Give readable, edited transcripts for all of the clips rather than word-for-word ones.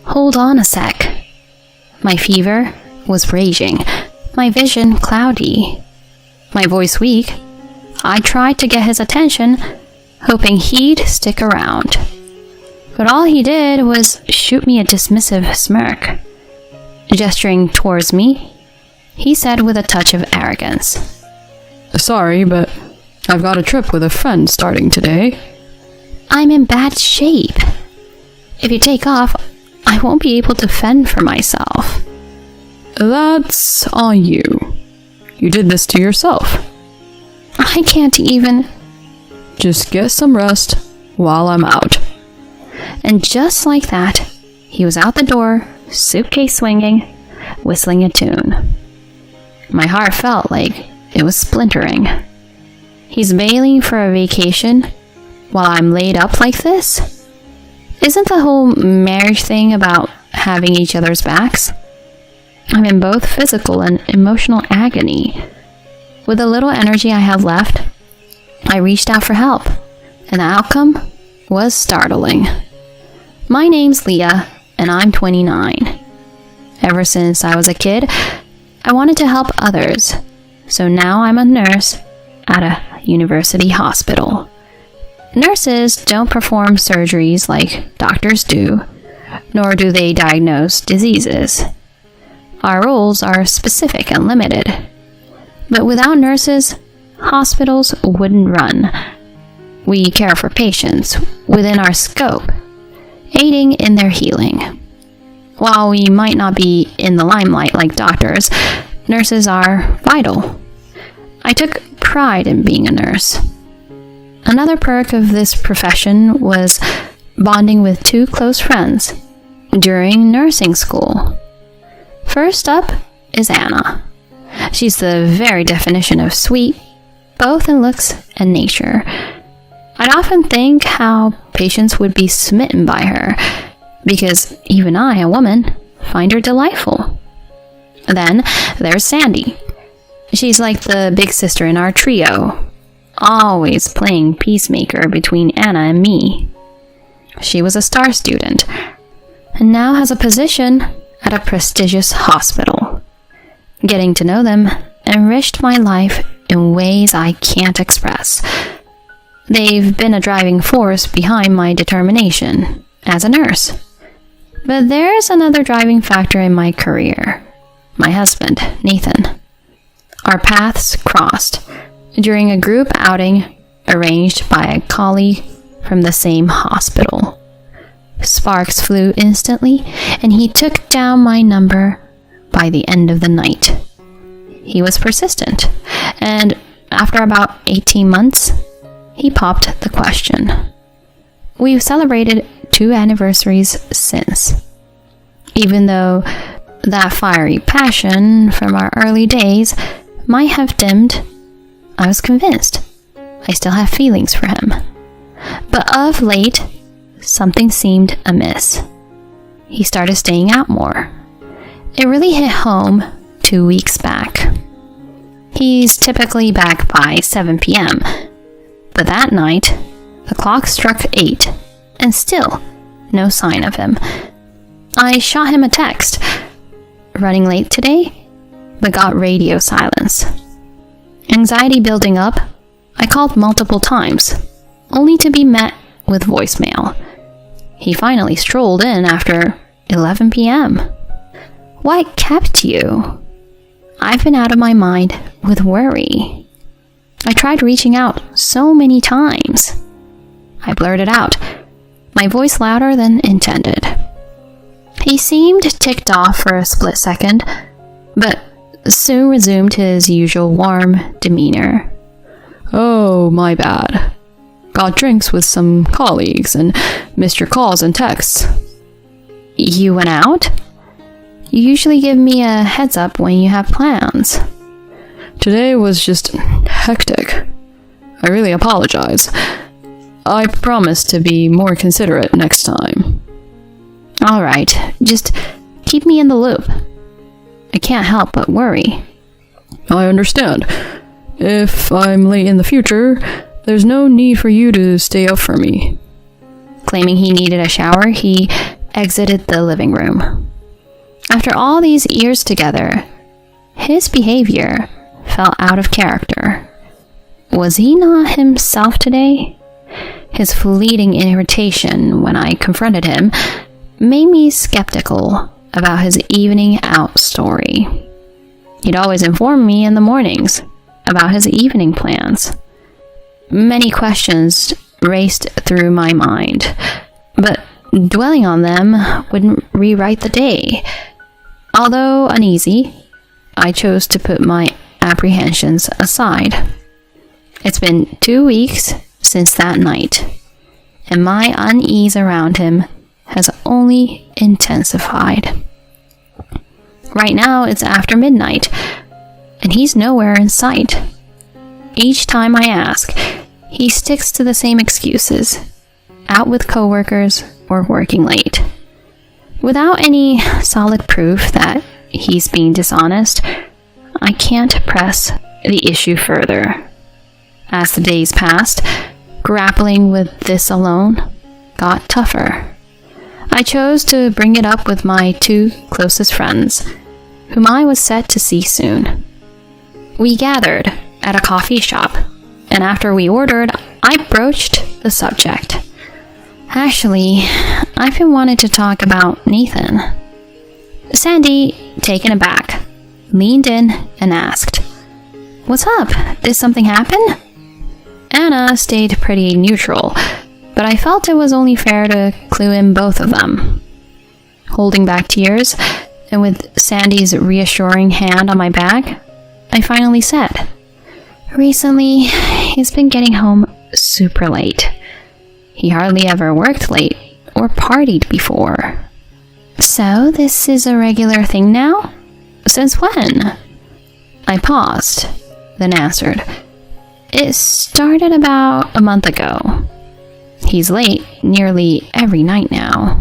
Hold on a sec. My fever was raging, my vision cloudy, my voice weak. I tried to get his attention, hoping he'd stick around. But all he did was shoot me a dismissive smirk. Gesturing towards me, he said with a touch of arrogance, "Sorry, but I've got a trip with a friend starting today." "I'm in bad shape. If you take off, I won't be able to fend for myself." "That's on you. You did this to yourself." "I can't even..." "Just get some rest while I'm out." And just like that, he was out the door, suitcase swinging, whistling a tune. My heart felt like it was splintering. He's bailing for a vacation while I'm laid up like this? Isn't the whole marriage thing about having each other's backs? I'm in both physical and emotional agony. With the little energy I had left, I reached out for help, and the outcome was startling. My name's Leah, and I'm 29. Ever since I was a kid, I wanted to help others, so now I'm a nurse at a university hospital. Nurses don't perform surgeries like doctors do, nor do they diagnose diseases. Our roles are specific and limited. But without nurses, hospitals wouldn't run. We care for patients within our scope, aiding in their healing. While we might not be in the limelight like doctors, nurses are vital. I took pride in being a nurse. Another perk of this profession was bonding with two close friends during nursing school. First up is Anna. She's the very definition of sweet, both in looks and nature. I'd often think how patients would be smitten by her, because even I, a woman, find her delightful. Then there's Sandy. She's like the big sister in our trio, always playing peacemaker between Anna and me. She was a star student, and now has a position at a prestigious hospital. Getting to know them enriched my life in ways I can't express. They've been a driving force behind my determination as a nurse. But there's another driving factor in my career. My husband, Nathan. Our paths crossed during a group outing arranged by a colleague from the same hospital. Sparks flew instantly, and he took down my number by the end of the night. He was persistent, and after about 18 months, he popped the question. We've celebrated 2 anniversaries since. Even though that fiery passion from our early days might have dimmed, I was convinced I still have feelings for him. But of late, something seemed amiss. He started staying out more. It really hit home 2 weeks back. He's typically back by 7 p.m., but that night, the clock struck 8, and still no sign of him. I shot him a text. Running late today, but got radio silence. Anxiety building up, I called multiple times, only to be met with voicemail. He finally strolled in after 11 p.m. What kept you? I've been out of my mind with worry. I tried reaching out so many times. I blurted out, my voice louder than intended. He seemed ticked off for a split second, but soon resumed his usual warm demeanor. "Oh, my bad. Got drinks with some colleagues and missed your calls and texts." You went out? You usually give me a heads up when you have plans. Today was just hectic. I really apologize. I promise to be more considerate next time. All right, just keep me in the loop. I can't help but worry. I understand. If I'm late in the future, there's no need for you to stay up for me. Claiming he needed a shower, he exited the living room. After all these years together, his behavior felt out of character. Was he not himself today? His fleeting irritation when I confronted him made me skeptical about his evening out story. He'd always inform me in the mornings about his evening plans. Many questions raced through my mind, but dwelling on them wouldn't rewrite the day. Although uneasy, I chose to put my apprehensions aside. It's been 2 weeks since that night, and my unease around him has only intensified. Right now it's after midnight, and he's nowhere in sight. Each time I ask, he sticks to the same excuses, out with coworkers or working late. Without any solid proof that he's being dishonest, I can't press the issue further. As the days passed, grappling with this alone got tougher. I chose to bring it up with my 2 closest friends, whom I was set to see soon. We gathered at a coffee shop, and after we ordered, I broached the subject. Actually, I've been wanting to talk about Nathan. Sandy, taken aback, leaned in and asked, "What's up? Did something happen?" Anna stayed pretty neutral, but I felt it was only fair to clue in both of them. Holding back tears, and with Sandy's reassuring hand on my back, I finally said, "Recently, he's been getting home super late. He hardly ever worked late or partied before." "So this is a regular thing now? Since when?" I paused, then answered, "It started about a month ago. He's late nearly every night now."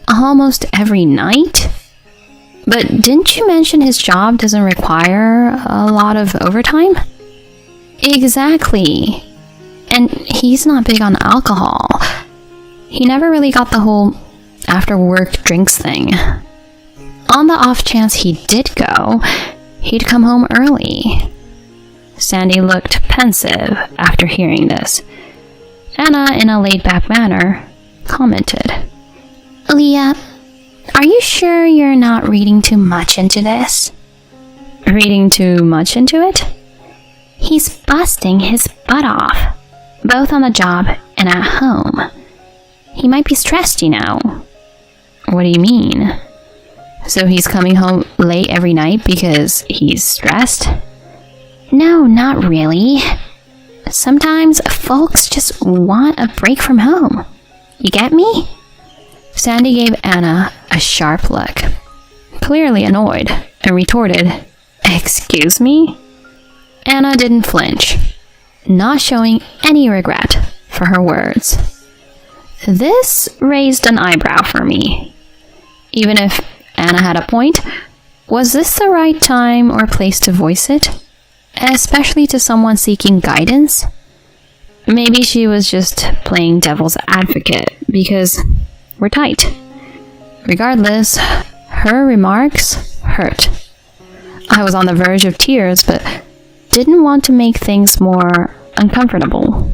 "Almost every night? But didn't you mention his job doesn't require a lot of overtime?" "Exactly. And he's not big on alcohol. He never really got the whole after-work drinks thing. On the off chance he did go, he'd come home early." Sandy looked pensive after hearing this. Anna, in a laid-back manner, commented, "Leah, are you sure you're not reading too much into this?" "Reading too much into it?" "He's busting his butt off, both on the job and at home. He might be stressed, you know." "What do you mean? So he's coming home late every night because he's stressed?" "No, not really. Sometimes folks just want a break from home. You get me?" Sandy gave Anna a sharp look, clearly annoyed, and retorted, "Excuse me?" Anna didn't flinch, not showing any regret for her words. This raised an eyebrow for me. Even if Anna had a point, was this the right time or place to voice it? Especially to someone seeking guidance? Maybe she was just playing devil's advocate because we're tight. Regardless, her remarks hurt. I was on the verge of tears, but didn't want to make things more uncomfortable.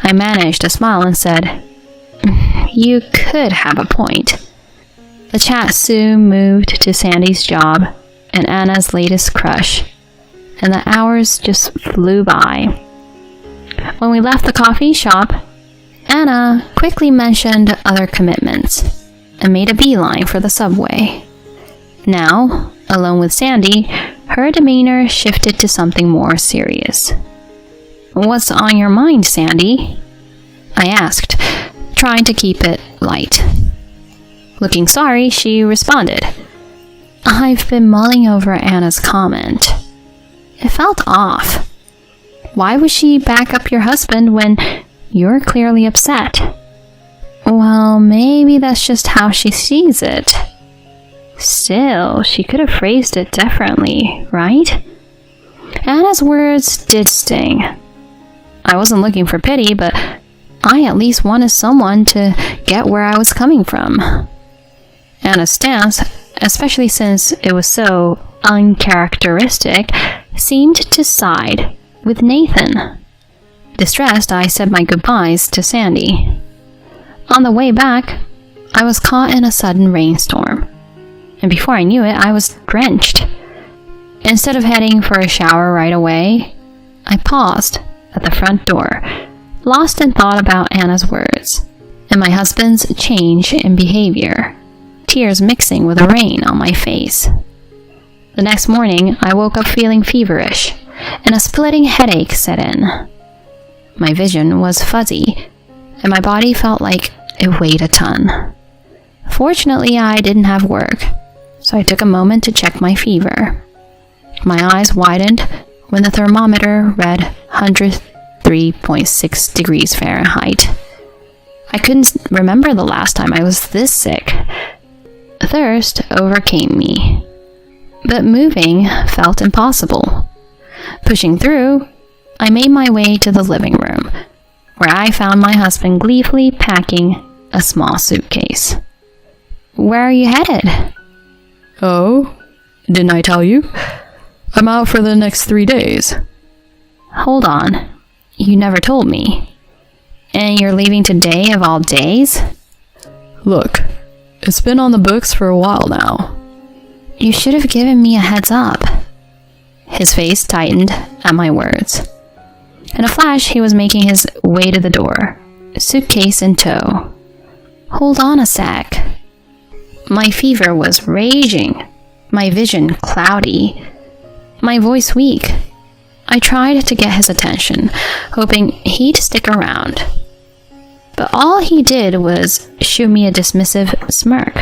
I managed a smile and said, "You could have a point." The chat soon moved to Sandy's job and Anna's latest crush, and the hours just flew by. When we left the coffee shop, Anna quickly mentioned other commitments and made a beeline for the subway. Now, alone with Sandy, her demeanor shifted to something more serious. "What's on your mind, Sandy?" I asked, trying to keep it light. Looking sorry, she responded, "I've been mulling over Anna's comment. It felt off. Why would she back up your husband when you're clearly upset?" "Well, maybe that's just how she sees it. Still, she could have phrased it differently, right?" Anna's words did sting. I wasn't looking for pity, but I at least wanted someone to get where I was coming from. Anna's stance, especially since it was so uncharacteristic, seemed to side with Nathan. Distressed, I said my goodbyes to Sandy. On the way back, I was caught in a sudden rainstorm, and before I knew it, I was drenched. Instead of heading for a shower right away, I paused at the front door, lost in thought about Anna's words, and my husband's change in behavior, tears mixing with the rain on my face. The next morning, I woke up feeling feverish, and a splitting headache set in. My vision was fuzzy, and my body felt like it weighed a ton. Fortunately, I didn't have work, so I took a moment to check my fever. My eyes widened when the thermometer read 103.6 degrees Fahrenheit. I couldn't remember the last time I was this sick. Thirst overcame me, but moving felt impossible. Pushing through, I made my way to the living room, where I found my husband gleefully packing a small suitcase. Where are you headed? Oh, didn't I tell you? I'm out for the next 3 days. Hold on, you never told me. And you're leaving today of all days? Look, it's been on the books for a while now. You should have given me a heads up. His face tightened at my words. In a flash, he was making his way to the door, suitcase in tow. Hold on a sec. My fever was raging, my vision cloudy, my voice weak. I tried to get his attention, hoping he'd stick around. But all he did was shoot me a dismissive smirk.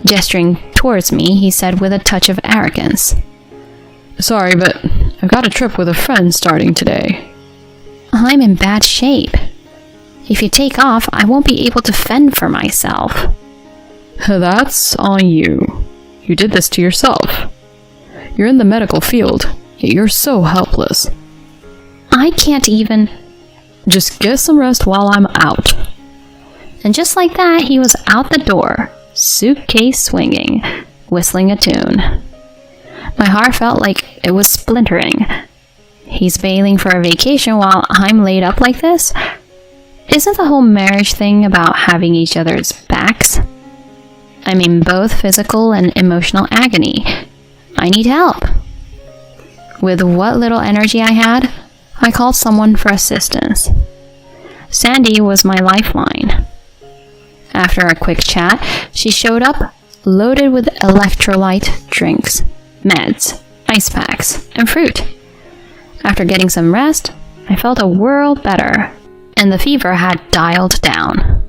Gesturing towards me, he said with a touch of arrogance, Sorry, but I've got a trip with a friend starting today. I'm in bad shape. If you take off, I won't be able to fend for myself. That's on you. You did this to yourself. You're in the medical field, yet you're so helpless. I can't even... Just get some rest while I'm out. And just like that, he was out the door, suitcase swinging, whistling a tune. My heart felt like it was splintering. He's bailing for a vacation while I'm laid up like this? Isn't the whole marriage thing about having each other's backs? I'm in both physical and emotional agony. I need help. With what little energy I had, I called someone for assistance. Sandy was my lifeline. After a quick chat, she showed up loaded with electrolyte drinks, meds, ice packs, and fruit. After getting some rest, I felt a world better, and the fever had dialed down.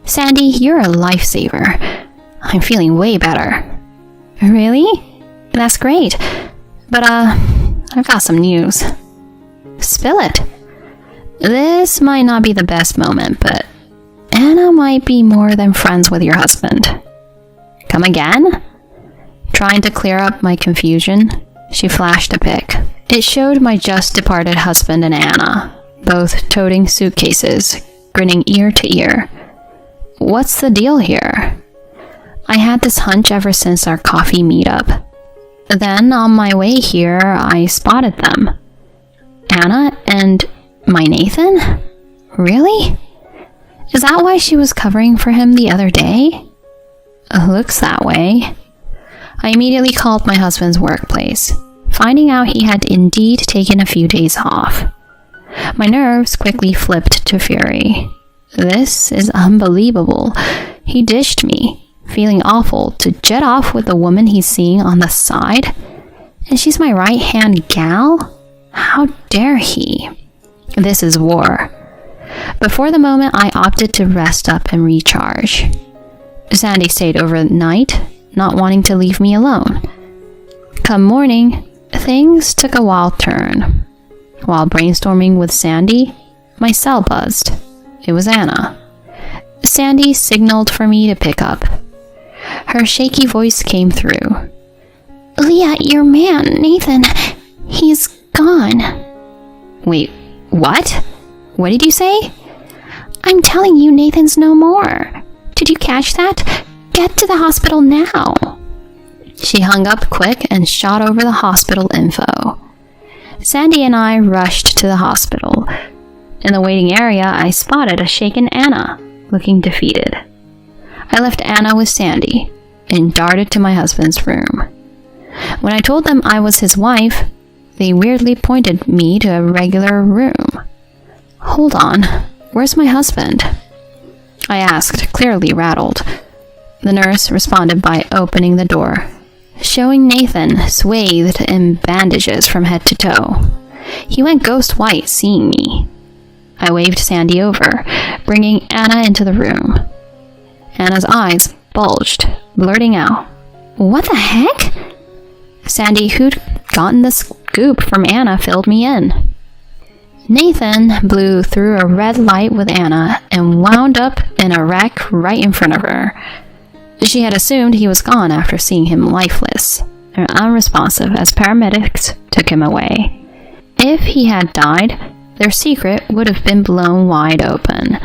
Sandy, you're a lifesaver. I'm feeling way better. Really? That's great. But, I've got some news. Spill it. This might not be the best moment, but Anna might be more than friends with your husband. Come again? Trying to clear up my confusion, she flashed a pic. It showed my just departed husband and Anna, both toting suitcases, grinning ear to ear. What's the deal here? I had this hunch ever since our coffee meetup. Then, on my way here, I spotted them. Anna and my Nathan? Really? Is that why she was covering for him the other day? Looks that way. I immediately called my husband's workplace, finding out he had indeed taken a few days off. My nerves quickly flipped to fury. This is unbelievable. He dished me, feeling awful to jet off with the woman he's seeing on the side. And she's my right-hand gal? How dare he? This is war. But for the moment, I opted to rest up and recharge. Sandy stayed overnight, not wanting to leave me alone. Come morning, things took a wild turn. While brainstorming with Sandy, my cell buzzed. It was Anna. Sandy signaled for me to pick up. Her shaky voice came through. Leah, your man, Nathan, he's gone. Wait, what? What did you say? I'm telling you, Nathan's no more. Did you catch that? Get to the hospital now. She hung up quick and shot over the hospital info. Sandy and I rushed to the hospital. In the waiting area, I spotted a shaken Anna, looking defeated. I left Anna with Sandy and darted to my husband's room. When I told them I was his wife, they weirdly pointed me to a regular room. Hold on, where's my husband? I asked, clearly rattled. The nurse responded by opening the door, showing Nathan swathed in bandages from head to toe. He went ghost white seeing me. I waved Sandy over, bringing Anna into the room. Anna's eyes bulged, blurting out, "What the heck?" Sandy, who'd gotten the scoop from Anna, filled me in. Nathan blew through a red light with Anna and wound up in a wreck right in front of her. She had assumed he was gone after seeing him lifeless and unresponsive as paramedics took him away. If he had died, their secret would have been blown wide open.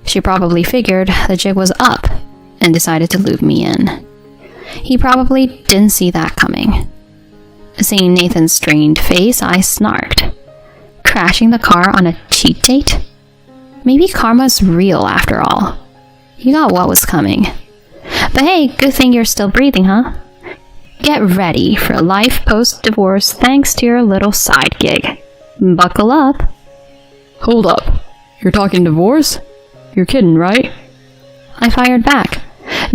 She probably figured the jig was up and decided to loop me in. He probably didn't see that coming. Seeing Nathan's strained face, I snarked. Crashing the car on a cheat date? Maybe karma's real after all. You got what was coming. But hey, good thing you're still breathing, huh? Get ready for life post-divorce thanks to your little side gig. Buckle up. Hold up. You're talking divorce? You're kidding, right? I fired back.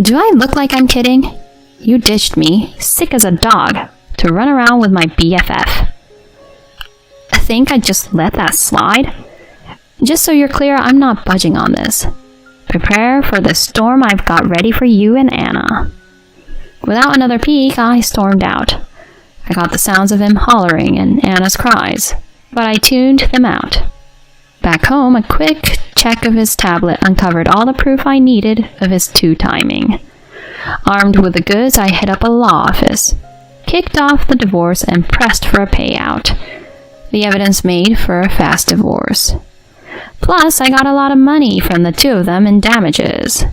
Do I look like I'm kidding? You ditched me, sick as a dog, to run around with my BFF. I think I just let that slide. Just so you're clear, I'm not budging on this. Prepare for the storm I've got ready for you and Anna. Without another peek, I stormed out. I got the sounds of him hollering and Anna's cries, but I tuned them out. Back home, a quick check of his tablet uncovered all the proof I needed of his two-timing. Armed with the goods, I hit up a law office, kicked off the divorce, and pressed for a payout. The evidence made for a fast divorce. Plus, I got a lot of money from the two of them in damages.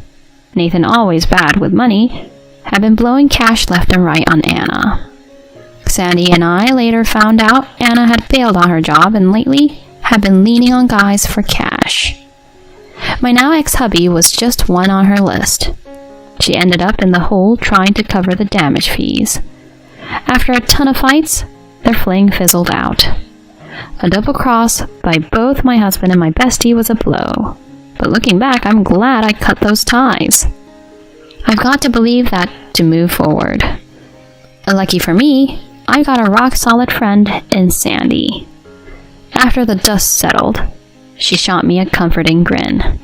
Nathan, always bad with money, had been blowing cash left and right on Anna. Sandy and I later found out Anna had bailed on her job and lately had been leaning on guys for cash. My now ex-hubby was just one on her list. She ended up in the hole trying to cover the damage fees. After a ton of fights, their fling fizzled out. A double cross by both my husband and my bestie was a blow. But looking back, I'm glad I cut those ties. I've got to believe that to move forward. Lucky for me, I got a rock-solid friend in Sandy. After the dust settled, she shot me a comforting grin.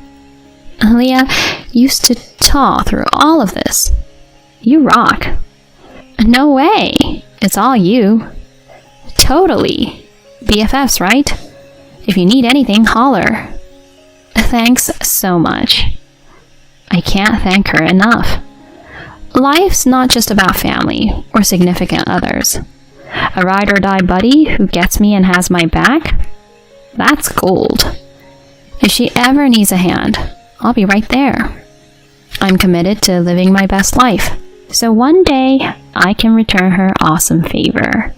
Leah used to taw through all of this. You rock. No way. It's all you. Totally. BFFs, right? If you need anything, holler. Thanks so much. I can't thank her enough. Life's not just about family or significant others. A ride or die buddy who gets me and has my back? That's gold. If she ever needs a hand, I'll be right there. I'm committed to living my best life, so one day I can return her awesome favor.